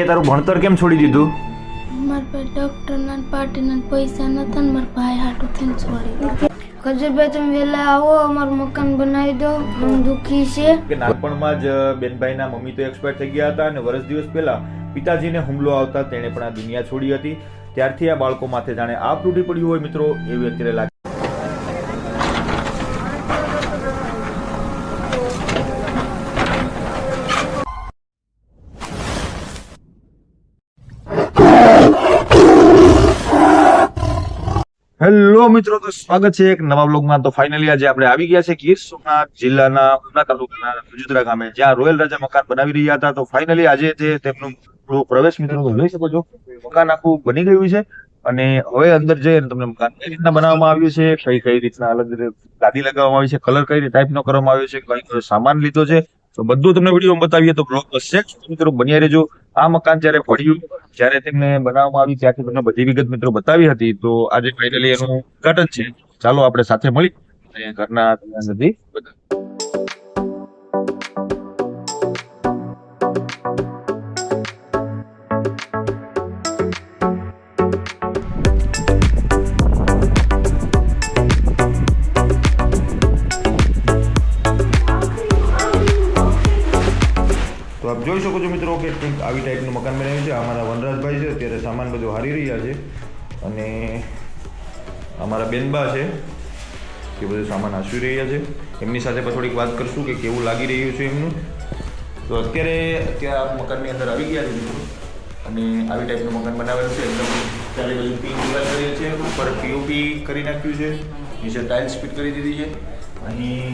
તારું ભણતર કેમ છોડી દીધું? મારા પાસે ડોક્ટરના પાર્ટીના પૈસા નતા ને મારા ભાઈ હાટું થઈને છોડી દીધું. ખજૂરભાઈ તમે વહેલા આવો, અમારું મકાન બનાવી દો, હું દુઃખી છે. કે નાનપણમાં જ બેનભાઈના મમ્મી તો એક્સપાયર થઈ ગયા હતા અને વર્ષ દિવસ પહેલા પિતાજીને હુમલો આવતા તેણે પણ આ દુનિયા છોડી હતી. ત્યારથી આ બાળકો માથે જાણે આપ તૂટી પડ્યું હોય મિત્રો એવી અત્યારે લાગે. હેલો મિત્રો, તો સ્વાગત છે એક નવા બ્લોગમાં. તો ફાઇનલી આજે આપણે આવી ગયા છે ગીર સોમનાથ જિલ્લાના ઉના તાલુકાના ખજુદરા ગામે, જ્યાં રોયલ રાજા મકાન બનાવી રહ્યા હતા. તો ફાઇનલી આજે તે તેમનું પ્રવેશ મિત્રો જોઈ શકો છો, મકાન આખું બની ગયું છે અને હવે અંદર જઈને તમને મકાન કઈ રીતના બનાવવામાં આવ્યું છે, કઈ રીતના અલગ ગાદી લગાવવામાં આવી છે, કલર કઈ ટાઈપનો કરવામાં આવ્યો છે, કઈ સામાન લીધો છે, તો બધું તમને વિડીયોમાં બતાવીએ. તો બ્લોગ બસ મિત્રો બન્યા રહેજો. આ મકાન જયારે પડ્યું, જયારે તેમને બનાવવામાં આવ્યું, ત્યારથી તમને બધી વિગત મિત્રો બતાવી હતી. તો આજે ફાઇનલી એનું ઉદઘાટન છે. ચાલો આપણે સાથે મળી અને ઘરના બધી તો આપ જોઈ શકો છો મિત્રો કે કંઈક આવી ટાઈપનું મકાન બનાવ્યું છે. અમારા વનરાજભાઈ છે, અત્યારે સામાન બધું હારી રહ્યા છે અને અમારા બેનબા છે કે બધું સામાન હાંસવી રહ્યા છે. એમની સાથે પણ થોડીક વાત કરશું કે કેવું લાગી રહ્યું છે એમનું. તો અત્યારે મકાનની અંદર આવી ગયા છે મિત્રો અને આવી ટાઈપનું મકાન બનાવેલું છે. એકદમ ચારે બાજુ પિંક દિવાલ કરી છે, ઉપર પીઓપી કરી નાખ્યું છે, નીચે ટાઇલ્સ ફિટ કરી દીધી છે, અહીં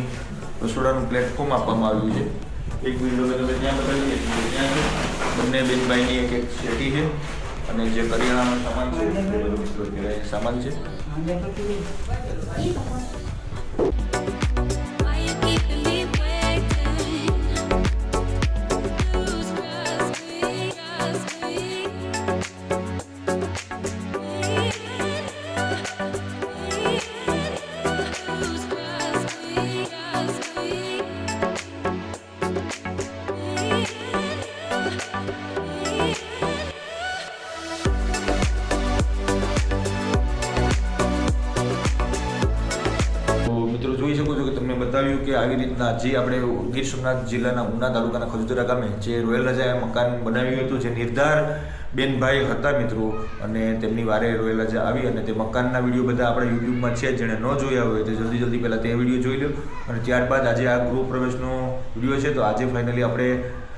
રસોડાનું પ્લેટફોર્મ આપવામાં આવ્યું છે. એક વિન્ડો તમે ત્યાં બતાવી ત્યાં છે. બંને બેનભાઈની એક શેટી છે અને જે કરિયાણાનો સામાન છે એ બધો મિત્રો અત્યારે સામાન છે. જોઈ શકો છો કે તમને બતાવ્યું કે આવી રીતના જે આપણે ગીર સોમનાથ જિલ્લાના ઉના તાલુકાના ખજુદરા ગામે જે રોયલ રાજાએ મકાન બનાવ્યું હતું, જે નિર્ધાર બેનભાઈ હતા મિત્રો, અને તેમની વારે રોયલ રાજા આવી અને તે મકાનના વિડીયો બધા આપણે યુટ્યુબમાં છે. જેણે ન જોયા હોય તે જલ્દી પહેલાં તે વિડીયો જોઈ લો. અને ત્યારબાદ આજે આ ગૃહ પ્રવેશનો વિડીયો છે. તો આજે ફાઇનલી આપણે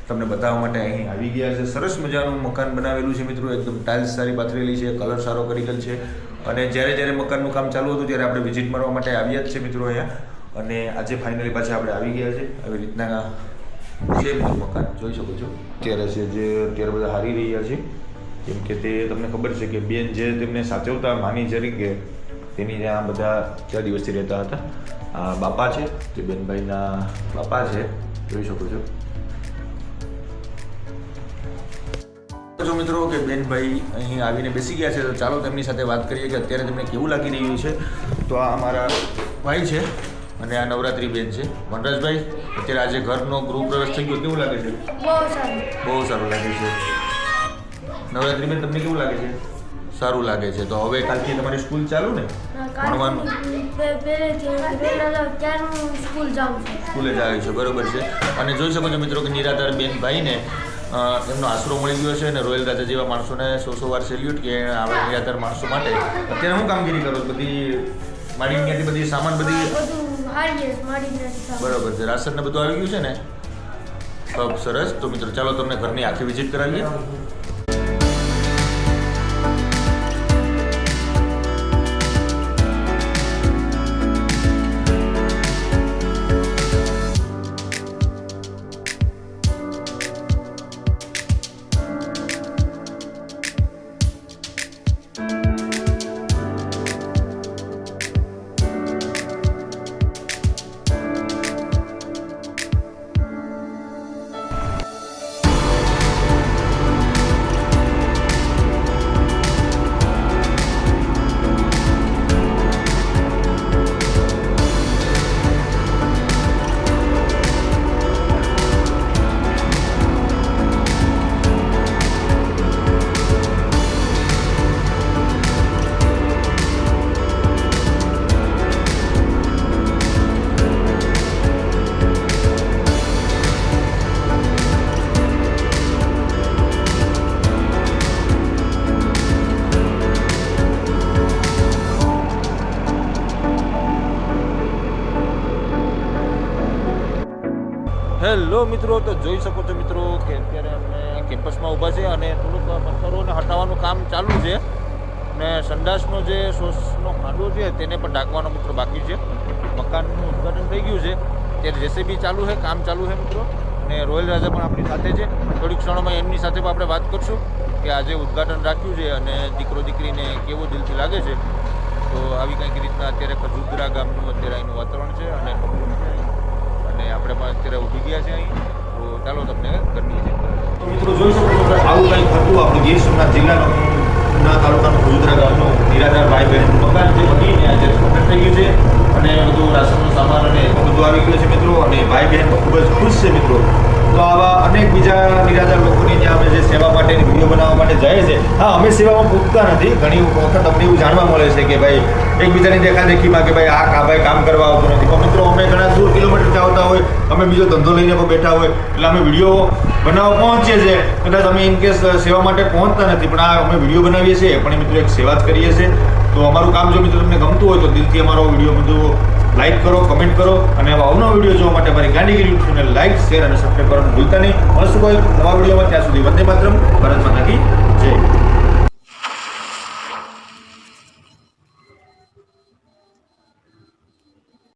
તમને બતાવવા માટે અહીં આવી ગયા છે. સરસ મજાનું મકાન બનાવેલું છે મિત્રો, એકદમ ટાઇલ્સ સારી પાથરેલી છે, કલર સારો કરેલ છે. અને જ્યારે મકાનનું કામ ચાલુ હતું ત્યારે આપણે વિઝિટ મારવા માટે આવ્યા જ છે મિત્રો અહીંયા. અને આજે ફાઇનલી પાછા આપણે આવી ગયા છે. આવી રીતના છે મિત્રો મકાન જોઈ શકો છો. અત્યારે છે જે અત્યારે બધા હારી રહ્યા છે, કેમ કે તે તમને ખબર છે કે બેન જે તેમને સાચવતા માની તરીકે તેની ત્યાં બધા 4 દિવસથી રહેતા હતા. આ બાપા છે, તે બેનભાઈના બાપા છે, જોઈ શકો છો. જો મિત્રો કે બેનભાઈ અહીં આવીને બેસી ગયા છે. તો ચાલો તેમની સાથે વાત કરીએ કે અત્યારે તેમને કેવું લાગી રહ્યું છે. તો આ અમારા ભાઈ છે અને આ નવરાત્રી બેન છે. વનરાજભાઈ, અત્યારે આજે ઘરનો ગૃહ પ્રવેશ થઈ ગયો, કેવું લાગે છે? બહુ સારું લાગે છે. નવરાત્રી બેન, તમને કેવું લાગે છે? સારું લાગે છે. તો હવે કાલથી તમારી સ્કૂલ ચાલુ ને ભણવાનું? સ્કૂલે જાય છે, બરોબર છે. અને જોઈ શકો છો મિત્રો કે નિરાધાર બેનભાઈને એમનો આશરો મળી ગયો છે અને રોયલ રાજા જેવા માણસોને 100 વાર સેલ્યુટ કે આવા નિરાધાર માણસો માટે. અત્યારે હું કામગીરી કરો બધી માડી ત્યાંથી બધી સામાન બધી બરોબર છે, રાશન ને બધું આવી ગયું છે ને? ખૂબ સરસ. તો મિત્રો ચાલો તમને ઘરની આખી વિઝિટ કરાવીએ. હેલો મિત્રો, તો જોઈ શકો છો મિત્રો કે અત્યારે અમે કેમ્પસમાં ઊભા છે અને થોડુંક પથ્થરોને હટાવવાનું કામ ચાલુ છે અને સંડાસનો જે શોષનો ખાડો છે તેને પણ ઢાંકવાનો મિત્રો બાકી છે. મકાનનું ઉદ્ઘાટન થઈ ગયું છે, ત્યારે જેસીબી ચાલુ છે, કામ ચાલુ છે મિત્રો. અને રોયલ રાજા પણ આપણી સાથે છે. થોડીક ક્ષણોમાં એમની સાથે પણ આપણે વાત કરશું કે આજે ઉદ્ઘાટન રાખ્યું છે અને દીકરો દીકરીને કેવું દિલથી લાગે છે. તો આવી કંઈક રીતના અત્યારે ખજુદરા ગામનું અત્યારે અહીંનું વાતાવરણ છે અને અને આપણે પણ અત્યારે ઊભી ગયા છે અહીં. તો ચાલો તમને કરીએ છીએ. તો મિત્રો જોઈ શકો છો આવું કંઈક હતું આપણું ગીર સોમનાથ જિલ્લાનું ઉના તાલુકાનું ખજુદરા ગામનું નિરાધાર ભાઈ બહેનનું મકાન જે બનીને આજે કમ્પ્લીટ થઈ ગયું છે અને બધું રાશનનો સામાન અને બધું આવી ગયું છે મિત્રો. અને ભાઈ બહેન ખૂબ જ ખુશ છે મિત્રો. તો આવા અનેક બીજા નિરાધાર લોકોની જ્યાં અમે જે સેવા માટેની વિડીયો બનાવવા માટે જાય છે. હા, અમે સેવામાં પૂછતા નથી. ઘણી વખત અમને એવું જાણવા મળે છે કે ભાઈ એકબીજાની દેખાદેખીમાં કે ભાઈ આ ભાઈ કામ કરવા આવતો નથી. પણ મિત્રો અમે ઘણા દૂર કિલોમીટરથી આવતા હોય, અમે બીજો ધંધો લઈને પણ બેઠા હોય, એટલે અમે વિડીયો બનાવવા પહોંચીએ છીએ. કદાચ અમે ઇનકેસ સેવા માટે પહોંચતા નથી, પણ આ અમે વિડીયો બનાવીએ છીએ પણ મિત્રો એક સેવા જ કરીએ છીએ. તો અમારું કામ જો મિત્રો તમને ગમતું હોય તો દિલથી અમારો વિડીયો બધું લાઈક કરો, કમેન્ટ કરો અને આવા અવનવા વિડીયો જોવા માટે અમારી Gandhigiri YouTube channel like, share અને સબસ્ક્રાઈબ કરવાનું ભૂલતા નહીં. મળશું કોઈ નવા વિડીયોમાં. ત્યાં સુધી વંદે માતરમ. ભારત